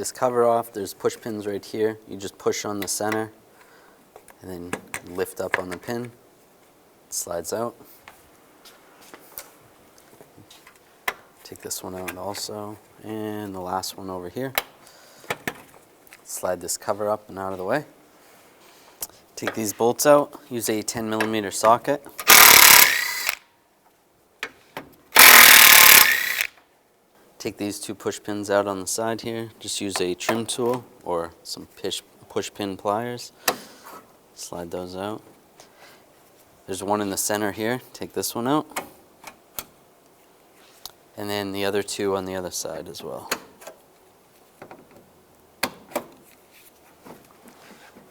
this cover off. There's push pins right here. You just push on the center and then lift up on the pin. It slides out. Take this one out also, and the last one over here. Slide this cover up and out of the way. Take these bolts out, use a 10mm socket. Take these two push pins out on the side here. Just use a trim tool or some push pin pliers. Slide those out. There's one in the center here. Take this one out. And then the other two on the other side as well.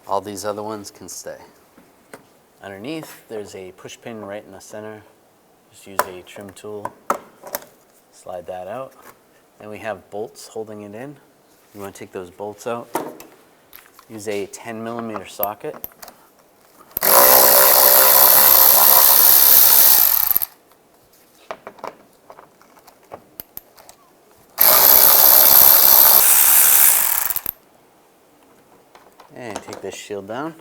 All these other ones can stay. Underneath, there's a push pin right in the center. Just use a trim tool. Slide that out. And we have bolts holding it in. You want to take those bolts out. Use a 10mm socket. And take this shield down.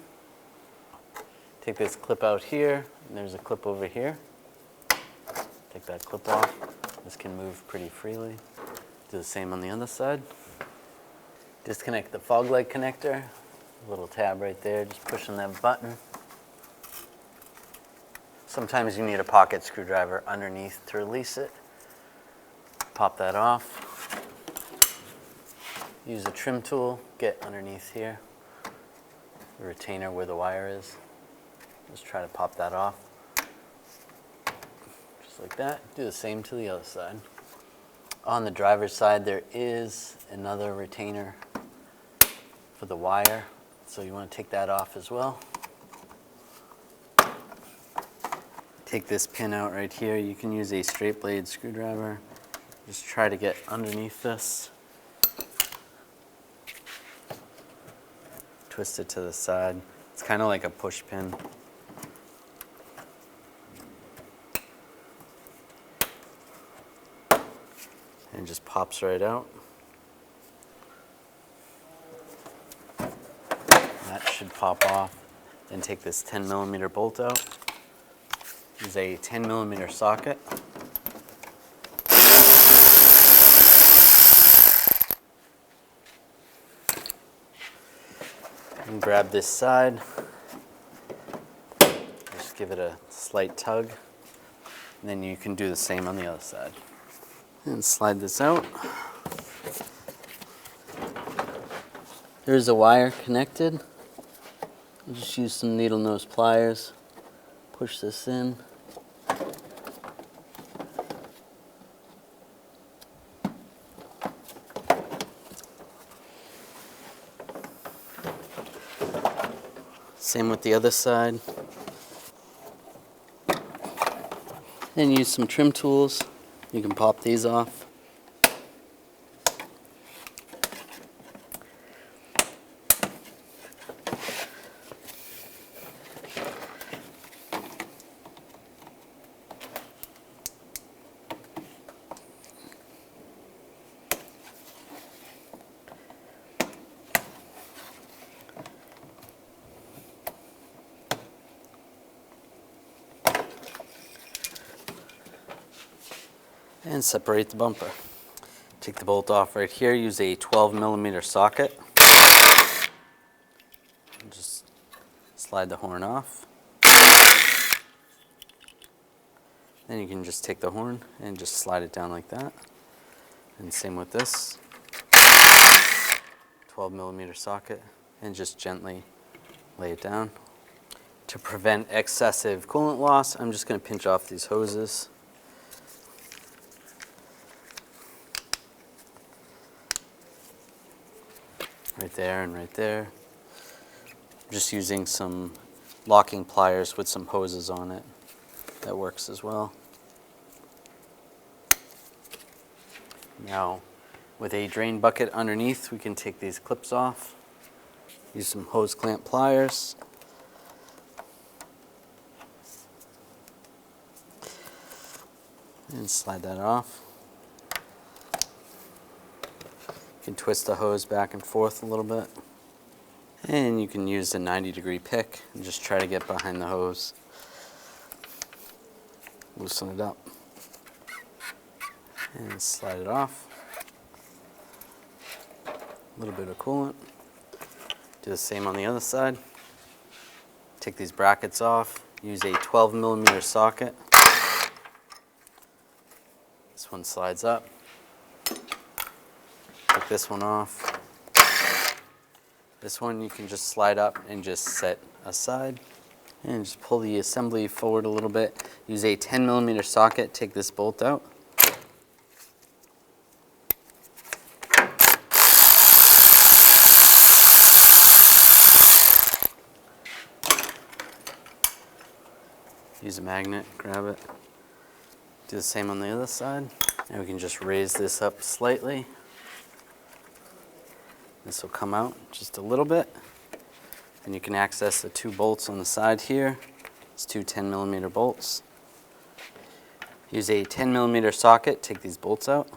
Take this clip out here, and there's a clip over here. Take that clip off. This can move pretty freely. Do the same on the other side. Disconnect the fog light connector. A little tab right there, just pushing that button. Sometimes you need a pocket screwdriver underneath to release it. Pop that off. Use a trim tool, get underneath here. The retainer where the wire is. Just try to pop that off. Just like that. Do the same to the other side. On the driver's side, there is another retainer for the wire, so you want to take that off as well. Take this pin out right here. You can use a straight blade screwdriver. Just try to get underneath this. Twist it to the side. It's kind of like a push pin. And it just pops right out. That should pop off. Then take this 10mm bolt out. Use a 10mm socket. And grab this side. Just give it a slight tug. And then you can do the same on the other side. And slide this out. There's a wire connected. I'll just use some needle nose pliers. Push this in. Same with the other side. Then use some trim tools. You can pop these off. And separate the bumper. Take the bolt off right here, use a 12mm socket. Just slide the horn off. Then you can just take the horn and just slide it down like that. And same with this. 12mm socket, and just gently lay it down. To prevent excessive coolant loss, I'm just going to pinch off these hoses. Right there and right there. Just using some locking pliers with some hoses on it. That works as well. Now, with a drain bucket underneath, we can take these clips off. Use some hose clamp pliers. And slide that off. You can twist the hose back and forth a little bit. And you can use the 90-degree pick and just try to get behind the hose. Loosen it up. And slide it off. A little bit of coolant. Do the same on the other side. Take these brackets off. Use a 12mm socket. This one slides up. Take this one off. This one you can just slide up and just set aside. And just pull the assembly forward a little bit. Use a 10mm socket. Take this bolt out. Use a magnet, grab it. Do the same on the other side. And we can just raise this up slightly. This will come out just a little bit. And you can access the 2 bolts on the side here. It's 2 10mm bolts. Use a 10mm socket, take these bolts out.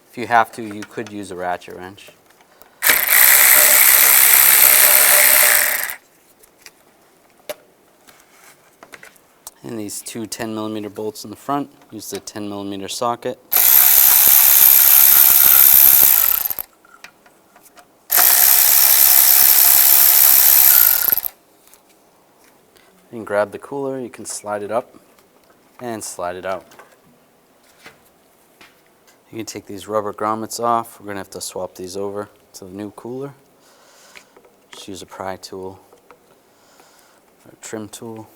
If you have to, you could use a ratchet wrench. And these 2 10mm bolts in the front, use the 10mm socket. You can grab the cooler, you can slide it up and slide it out. You can take these rubber grommets off. We're going to have to swap these over to the new cooler. Just use a pry tool or a trim tool.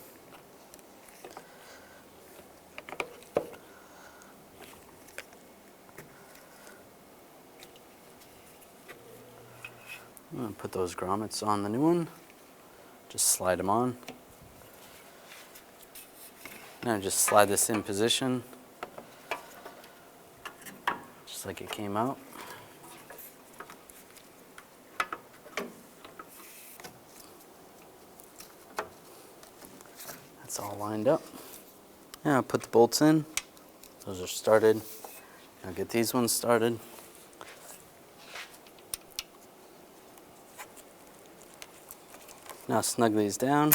I'm going to put those grommets on the new one. Just slide them on. Now just slide this in position, just like it came out. That's all lined up. Now I'll put the bolts in. Those are started. I'll get these ones started. Now snug these down.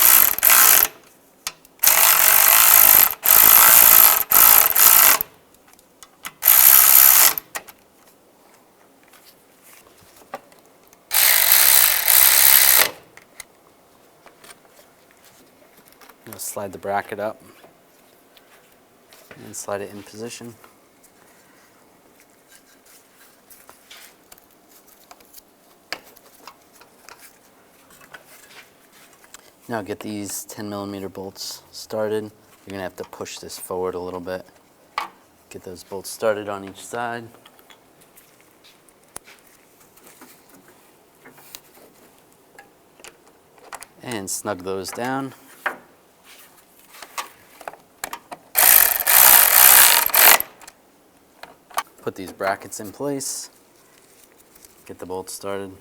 Now slide the bracket up and slide it in position. Now get these 10mm bolts started. You're going to have to push this forward a little bit. Get those bolts started on each side. And snug those down. Put these brackets in place. Get the bolts started.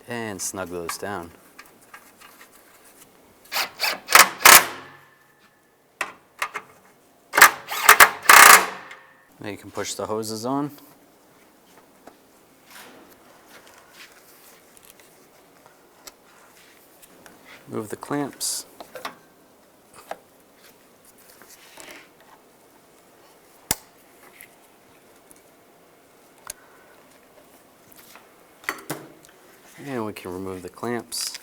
And snug those down. Now you can push the hoses on. Move the clamps. And we can remove the clamps.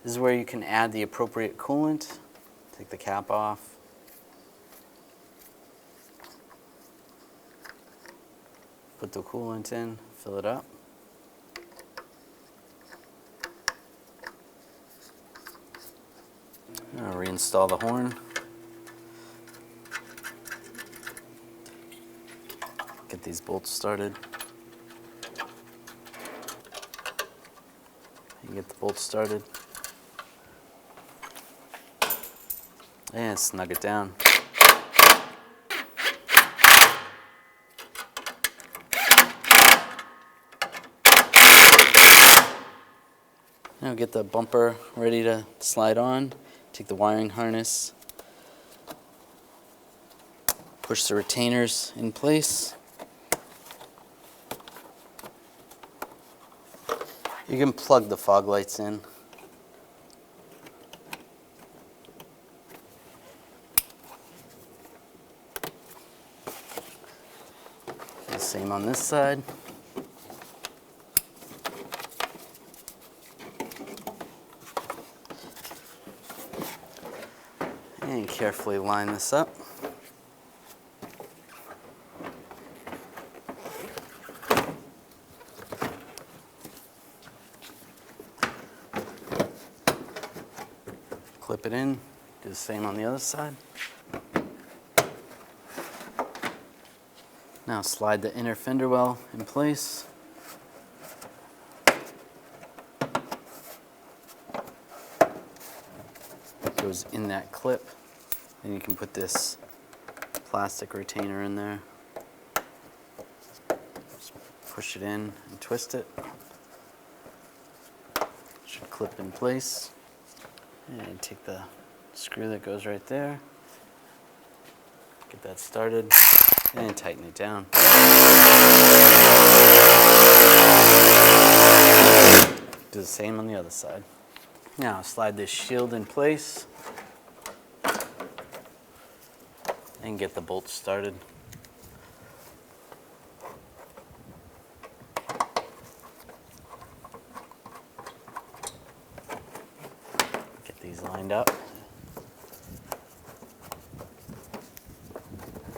This is where you can add the appropriate coolant. Take the cap off. Put the coolant in, fill it up. Now reinstall the horn. Get these bolts started. And get the bolts started. And snug it down. Now get the bumper ready to slide on. Take the wiring harness, push the retainers in place. You can plug the fog lights in. The same on this side. And carefully line this up. Clip it in, do the same on the other side. Now slide the inner fender well in place. It goes in that clip. Then you can put this plastic retainer in there. Just push it in and twist it. Should clip in place. And take the screw that goes right there. Get that started and tighten it down. Do the same on the other side. Now slide this shield in place and get the bolts started. Get these lined up.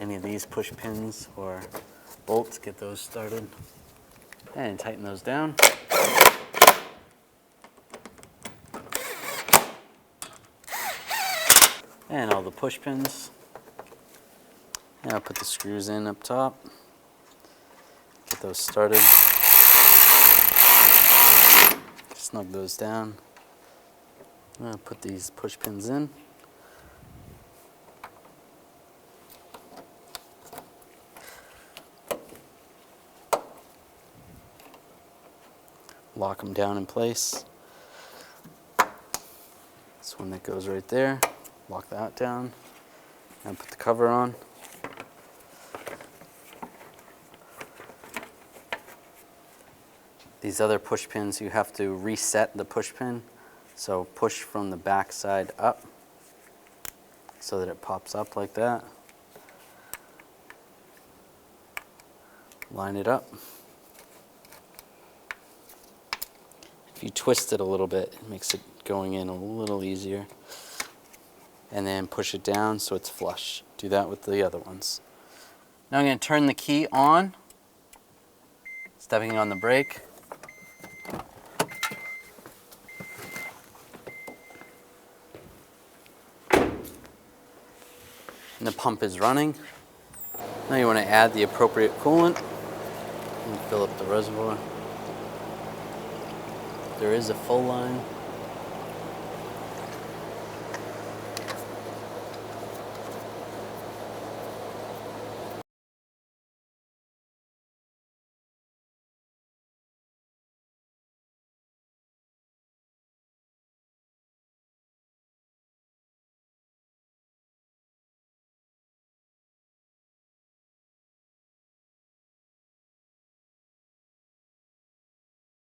Any of these push pins or bolts, get those started and tighten those down. And all the push pins. Now put the screws in up top. Get those started. Snug those down. Now put these push pins in. Lock them down in place. This one that goes right there. Lock that down. And put the cover on. These other push pins, you have to reset the push pin. So push from the back side up so that it pops up like that. Line it up. If you twist it a little bit, it makes it going in a little easier. And then push it down so it's flush. Do that with the other ones. Now I'm going to turn the key on, stepping on the brake. And the pump is running. Now you want to add the appropriate coolant and fill up the reservoir. There is a full line.